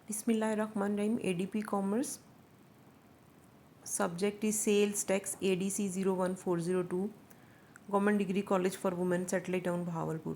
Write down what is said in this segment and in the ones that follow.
Bismillahirrahmanirrahim. ADP Commerce. Subject is Sales Tax ADC 01402. Government Degree College for Women, Satellite Town, Bahawalpur.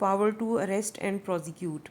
power to arrest and prosecute.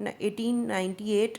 1898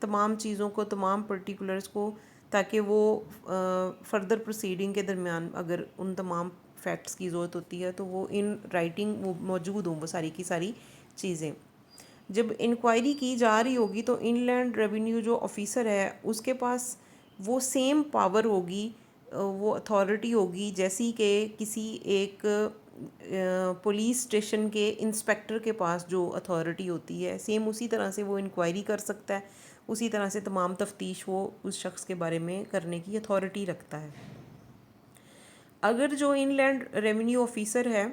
تمام چیزوں کو، تمام particulars کو، تاکہ وہ further proceeding کے درمیان اگر ان تمام فیکٹس کی ضرورت ہوتی ہے تو وہ ان رائٹنگ وہ موجود ہوں، وہ ساری کی ساری چیزیں. جب انکوائری کی جا رہی ہوگی تو ان لینڈ ریونیو جو آفیسر ہے اس کے پاس وہ سیم پاور ہوگی، وہ اتھارٹی ہوگی جیسی کہ کسی ایک پولیس اسٹیشن کے انسپیکٹر کے پاس جو اتھارٹی ہوتی ہے. سیم اسی طرح سے وہ انکوائری کر سکتا ہے، اسی طرح سے تمام تفتیش وہ اس شخص کے بارے میں کرنے کی اتھارٹی رکھتا ہے. اگر جو ان لینڈ ریونیو آفیسر ہے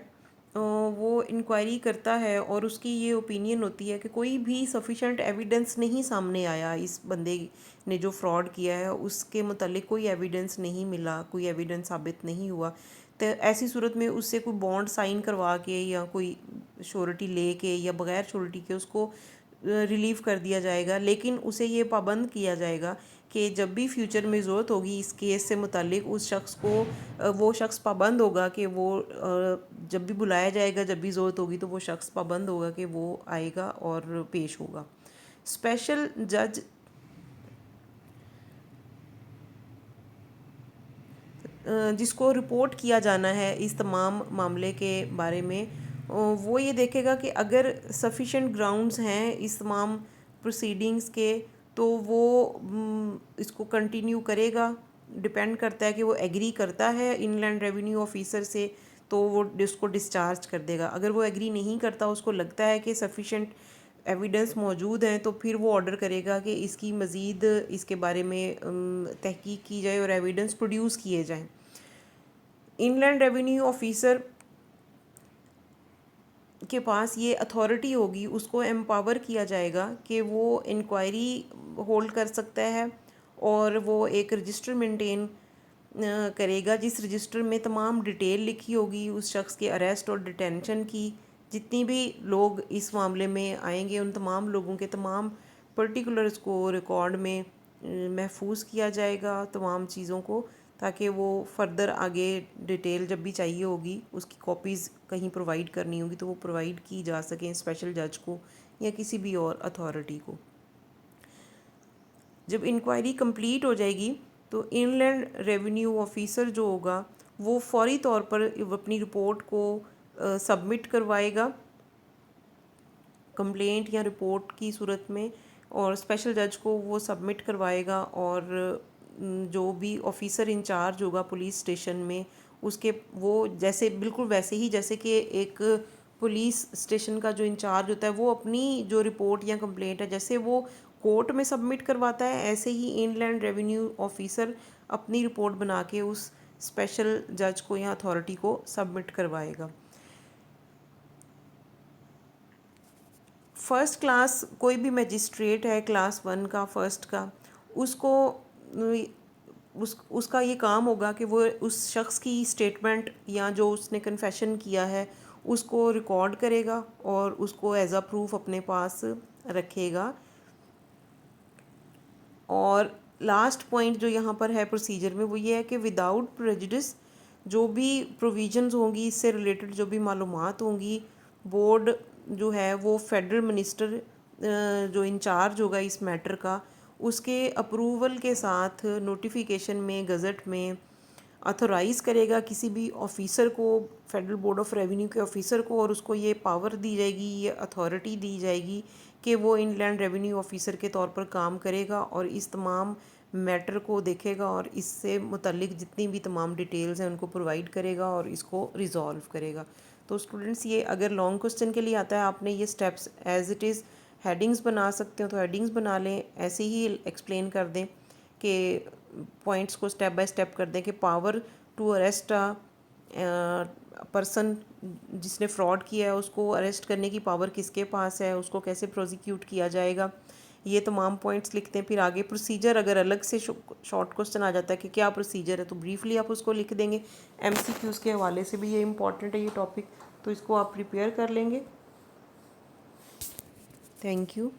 وہ انکوائری کرتا ہے اور اس کی یہ اوپینین ہوتی ہے کہ کوئی بھی سفیشینٹ ایویڈنس نہیں سامنے آیا، اس بندے نے جو فراڈ کیا ہے اس کے متعلق کوئی ایویڈنس نہیں ملا، کوئی ایویڈنس ثابت نہیں ہوا، تو ایسی صورت میں اس سے کوئی بانڈ سائن کروا کے یا کوئی شورٹی لے کے یا بغیر شورٹی کے اس کو ریلیو کر دیا جائے گا. لیکن اسے یہ پابند کیا جائے گا کہ جب بھی فیوچر میں ضرورت ہوگی اس کیس سے متعلق اس شخص کو، وہ شخص پابند ہوگا کہ وہ جب بھی بلایا جائے گا، جب بھی ضرورت ہوگی تو وہ شخص پابند ہوگا کہ وہ آئے گا اور پیش ہوگا. اسپیشل جج جس کو رپورٹ کیا جانا ہے اس تمام معاملے کے بارے میں، وہ یہ دیکھے گا کہ اگر سفیشینٹ گراؤنڈز ہیں اس تمام پروسیڈنگز کے تو وہ اس کو کنٹینیو کرے گا. ڈپینڈ کرتا ہے کہ وہ ایگری کرتا ہے ان لینڈ ریونیو آفیسر سے تو وہ اس کو ڈسچارج کر دے گا. اگر وہ ایگری نہیں کرتا، اس کو لگتا ہے کہ سفیشینٹ ایویڈنس موجود ہیں، تو پھر وہ آرڈر کرے گا کہ اس کی مزید اس کے بارے میں تحقیق کی جائے اور ایویڈنس پروڈیوس کیے جائیں. ان لینڈ ریونیو آفیسر کے پاس یہ اتھارٹی ہوگی، اس کو امپاور کیا جائے گا کہ وہ انکوائری ہولڈ کر سکتا ہے اور وہ ایک رجسٹر مینٹین کرے گا جس رجسٹر میں تمام ڈیٹیل لکھی ہوگی اس شخص کے اریسٹ اور ڈیٹینشن کی. جتنی بھی لوگ اس معاملے میں آئیں گے ان تمام لوگوں کے تمام پرٹیکولرز کو ریکارڈ میں محفوظ کیا جائے گا، تمام چیزوں کو، تاکہ وہ فردر آگے ڈیٹیل جب بھی چاہیے ہوگی اس کی کاپیز کہیں پرووائڈ کرنی ہوگی تو وہ پرووائڈ کی جا سکیں اسپیشل جج کو یا کسی بھی اور اتھارٹی کو. جب انکوائری کمپلیٹ ہو جائے گی تو ان لینڈ ریونیو آفیسر جو ہوگا وہ فوری طور پر اپنی رپورٹ کو سبمٹ کروائے گا کمپلینٹ یا رپورٹ کی صورت میں، اور اسپیشل جج کو وہ سبمٹ کروائے گا. اور جو بھی آفیسر انچارج ہوگا پولیس اسٹیشن میں اس کے، وہ جیسے بالکل ویسے ہی جیسے کہ ایک پولیس اسٹیشن کا جو انچارج ہوتا ہے وہ اپنی جو رپورٹ یا کمپلینٹ ہے جیسے وہ کورٹ میں سبمٹ کرواتا ہے، ایسے ہی ان لینڈ ریونیو آفیسر اپنی رپورٹ بنا کے اس اسپیشل جج کو یا اتھارٹی کو سبمٹ کروائے گا. فرسٹ کلاس کوئی بھی میجسٹریٹ ہے کلاس 1 کا، فرسٹ کا، اس کو اس کا یہ کام ہوگا کہ وہ اس شخص کی اسٹیٹمنٹ یا جو اس نے کنفیشن کیا ہے اس کو ریکارڈ کرے گا اور اس کو ایز اے پروف اپنے پاس رکھے گا. اور لاسٹ پوائنٹ جو یہاں پر ہے پروسیجر میں وہ یہ ہے کہ وداؤٹ پریجڈس جو بھی پروویژنز ہوں گی، اس سے ریلیٹڈ جو بھی معلومات ہوں گی، بورڈ جو ہے وہ فیڈرل منسٹر جو انچارج ہوگا اس میٹر کا، اس کے اپروول کے ساتھ نوٹیفیکیشن میں گزٹ میں اتھورائز کرے گا کسی بھی آفیسر کو، فیڈرل بورڈ آف ریونیو کے آفیسر کو، اور اس کو یہ پاور دی جائے گی، یہ اتھارٹی دی جائے گی کہ وہ ان لینڈ ریونیو آفیسر کے طور پر کام کرے گا اور اس تمام میٹر کو دیکھے گا اور اس سے متعلق جتنی بھی تمام ڈیٹیلز ہیں ان کو پرووائڈ کرے گا اور اس کو ریزالو کرے گا. تو اسٹوڈنٹس یہ اگر لانگ کوسچن کے لیے آتا ہے آپ نے یہ steps as it is headings بنا سکتے ہو تو ہیڈنگز بنا لیں، ایسے ہی ایکسپلین کر دیں کہ پوائنٹس کو سٹیپ بائی سٹیپ کر دیں کہ پاور ٹو اریسٹ پرسن جس نے فراڈ کیا ہے اس کو اریسٹ کرنے کی پاور کس کے پاس ہے، اس کو کیسے پروزیکیوٹ کیا جائے گا، یہ تمام پوائنٹس لکھتے ہیں. پھر آگے پروسیجر اگر الگ سے شارٹ کوسچن آ جاتا ہے کہ کیا پروسیجر ہے تو بریفلی آپ اس کو لکھ دیں گے. ایم سی کیوز کے حوالے سے بھی یہ امپورٹنٹ ہے یہ ٹاپک، تو اس کو آپ پریپیئر کر لیں گے. Thank you.